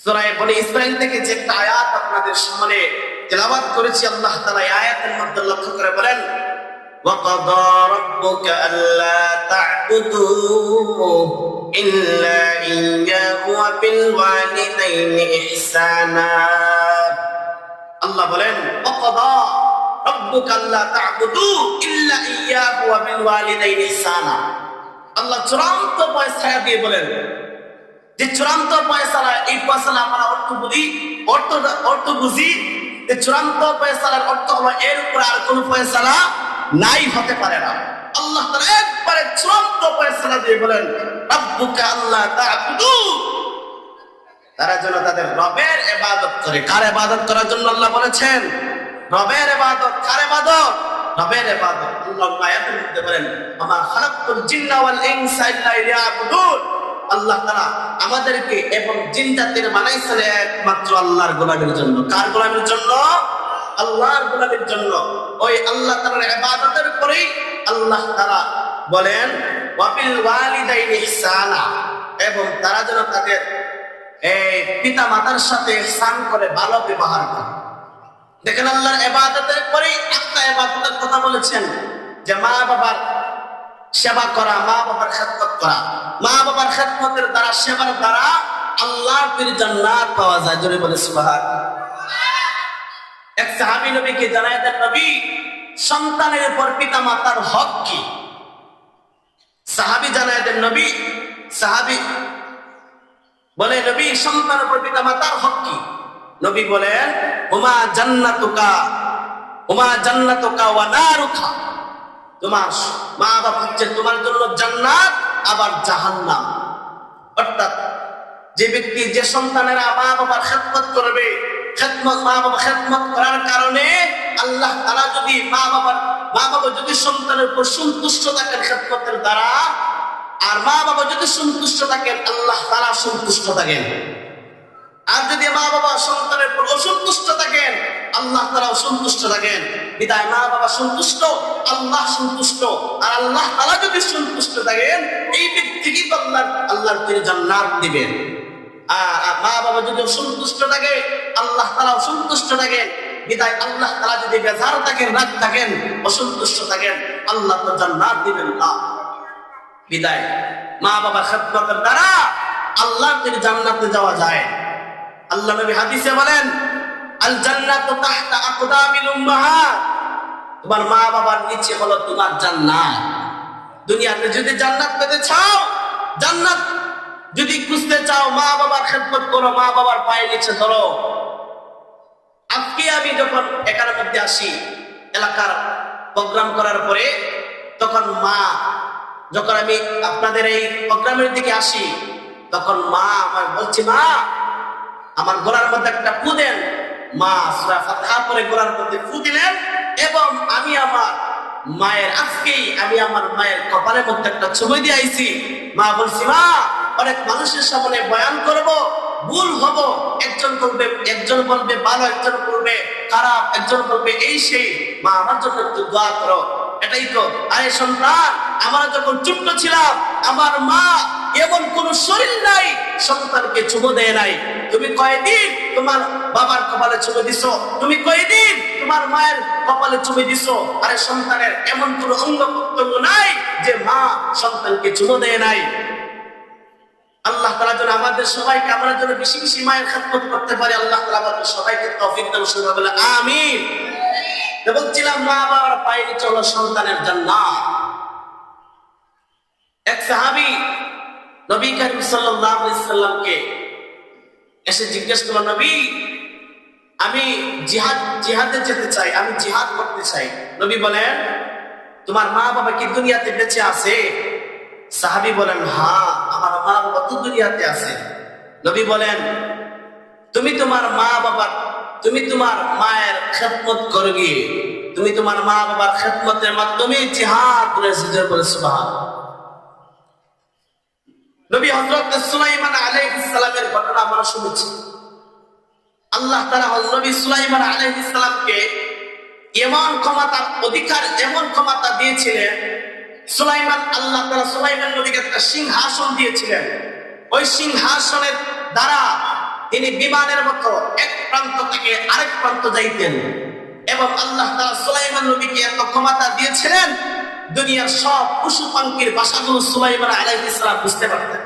সূরা বনী ইসরাঈল থেকে যে একটা আয়াত আপনাদের সামনে তেলাওয়াত করেছি, আল্লাহ তাআলা এই আয়াতের মধ্যে লক্ষ্য করে বলেন, وَقَضَى رَبُّكَ أَلَّا تَعْبُدُوا إِلَّا إِيَّاهُ وَبِالْوَالِدَيْنِ إِحْسَانًا। আল্লাহ বলেন, وَقَضَى رَبُّكَ أَلَّا تَعْبُدُوا إِلَّا إِيَّاهُ وَبِالْوَالِدَيْنِ إِحْسَانًا। আল্লাহ চূড়ান্ত ফয়সালা দিয়ে বলেন যে চূড়ান্ত ফয়সালা, এই ফয়সালা আমরা অর্থ বুঝি যে চূড়ান্ত ফয়সালার অর্থ হলো এর উপর আর কোনো ফয়সালা নাই, হতে পারে না। আল্লাহ তাআলা একবারে চূড়ান্ত ফয়সালা দিয়ে বলেন, রাব্বুকা আল্লা তা'বুদু, তারা যেন তাদের রবের ইবাদত করে। কার ইবাদত করার জন্য আল্লাহ বলেছেন? রবের ইবাদত। কার ইবাদত? রবের ইবাদত। আল্লাহ আয়াতের মধ্যে বলেন, আমা খালাকতুল জিন্না ওয়াল ইনসা ইল্লা লিয়াবুদুন। আল্লাহ তাআলা আমাদেরকে এবং জিন জাতির বানাইছেন একমাত্র আল্লাহর গোলামের জন্য। কার গোলামের জন্য? আল্লাহর গোলামের জন্য। ওই আল্লাহ তাআলার ইবাদতের পরেই আল্লাহ তাআলা বলেন, ওয়াবিল ওয়ালিদাইনি ইহসানা, এবং তারা যেন তাদের এই পিতা মাতার সাথে ইহসান করে, ভালো ব্যবহার করে। দেখেন, আল্লাহর ইবাদতের পরেই একটা ইবাদতের কথা বলেছেন যে মা বাবার সেবা করা, মা বাবার খেদমত করা। মা বাবার খেদমতের দ্বারা, সেবার দ্বারা আল্লাহর জান্নাত পাওয়া যায়। জোরে বলে সুবহানাল্লাহ। এক সাহাবী নবীকে জানায় দেন, নবী, সন্তানের উপর পিতা মাতার হক কি? সাহাবী জানায় দেন, নবী, সাহাবী বলে, নবী, সন্তানের উপর পিতা মাতার হক কি? নবী বলেন, হুমা জান্নাতুকা ওয়া নারুকা। তোমার মা বাবা হচ্ছে তোমার জন্য জান্নাত, আবার জাহান্নাম। অর্থাৎ যে ব্যক্তি, যে সন্তানেরা মা বাবার খেদমত করবে, মা বাবা খেদমত করার কারণে আল্লাহ তাআলা যদি মা বাবা যদি সন্তানের উপর সন্তুষ্ট থাকেন খেদমতের দ্বারা, আর মা বাবা যদি সন্তুষ্ট থাকেন, আল্লাহ তাআলা সন্তুষ্ট থাকেন। আর যদি মা বাবা সন্তানের উপর অসন্তুষ্ট থাকেন, আল্লাহ তাআলা অসন্তুষ্ট থাকেন। বিদায় মা বাবা সন্তুষ্ট, আল্লাহ সন্তুষ্ট। আর আল্লাহ তাআলা যদি সন্তুষ্ট থাকেন, এই ব্যক্তিকে আল্লাহর তিনি জান্নাত দিবেন। আর মা বাবা যদি অসন্তুষ্ট থাকে, আল্লাহ তাআলা অসন্তুষ্ট থাকেন। বিদায় আল্লাহ তাআলা যদি বেজার থাকেন, রাগ থাকেন, অসন্তুষ্ট থাকেন, আল্লাহ তো জান্নাত দিবেন না। বিদায় মা বাবার খেদমতের দ্বারা আল্লাহর তিনি জান্নাতে যাওয়া যায়। আল্লাহ নবী হাদিসে বলেন, আল জান্নাতু তাহতা আকদামিল উম্মাহাত। তোমার মা বাবার নিচে হলো তোমার জান্নাত। দুনিয়াতে যদি জান্নাত পেতে চাও, জান্নাত যদি খুঁজতে চাও, মা বাবার খেদমত করো, মা বাবার পায়ের নিচে ধরো। আজকে আমি যখন এখানের মধ্যে আসি, এলাকার প্রোগ্রাম করার পরে, তখন যখন আমি আপনাদের এই প্রোগ্রামের দিকে আসি, তখন মা আমার বলছে, মা আমার গলার মধ্যে একটা ফু দেন। মা সূরা ফাতিহা পড়ে গলার মধ্যে ফু দিলেন, এবং আমি আমার মায়ের কপালের মধ্যে একটা ছবি দিয়ে আইছি। মা বলছি, মা, অনেক মানুষের সামনে বয়ান করব, ভুল হব, একজন বলবে ভালো, একজন বলবে খারাপ, একজন বলবে এই সেই। মা, আমার জন্য একটু দোয়া করো। এটাই তো। আরে সন্তান, আমরা যখন ছোট্ট ছিলাম, আমার মা এমন কোন শরীর নাই সন্তানকে চুমো দেয় নাই। তুমি কয়দিন তোমার বাবার কপালে চুমো দিছো? তুমি কয়দিন তোমার মায়ের কপালে চুমো দিছো? আরে সন্তানের এমন কোন অঙ্গ প্রত্যঙ্গ নাই যে মা সন্তানকে চুমো দেয় নাই। আল্লাহ তাআলা যেন আমাদের সবাইকে, আমরা যেন বেশি বেশি মায়ের খেদমত করতে পারি। আল্লাহ তাআলা আমাদের সবাইকে তৌফিক দান করুন, বলে আমিন। বলছিলাম, মা বাবার পায়ে নিচে হলো সন্তানের জান্নাত। এক সাহাবী নবী করিম সাল্লাল্লাহু আলাইহি সাল্লামকে এসে জিজ্ঞেস করলো, নবী, আমি জিহাদে যেতে চাই, আমি জিহাদ করতে চাই। নবী বলেন, তোমার মা বাবা কি দুনিয়াতে বেঁচে আছে? সাহাবী বলেন, হ্যাঁ, আমার মা বাবা তো দুনিয়াতে আছে। নবী বলেন, তুমি তোমার মায়ের খেদমত করবে, তুমি তোমার মা বাবার খেদমতের মাধ্যমে জিহাদ করেছে। বলে সুবহানাল্লাহ। নবী হযরত সুলাইমান আলাইহিস সালামের ঘটনা আমরা শুনেছি। আল্লাহ তাআলা নবী সুলাইমান আলাইহিস সালামকে এমন ক্ষমতা দিয়েছিলেন। আল্লাহ তাআলা সুলাইমান নবীকে একটা সিংহাসন দিয়েছিলেন। ওই সিংহাসনের দ্বারা তিনি বিমানের মতো এক প্রান্ত থেকে আরেক প্রান্ত যাইতেন এবং আল্লাহ তাআলা সুলাইমান নবীকে এত ক্ষমতা দিয়েছিলেন দুনিয়ার সব পশু পাখির ভাষাগুলো সুলাইমান আলাইহিস সালাম বুঝতে পারতেন।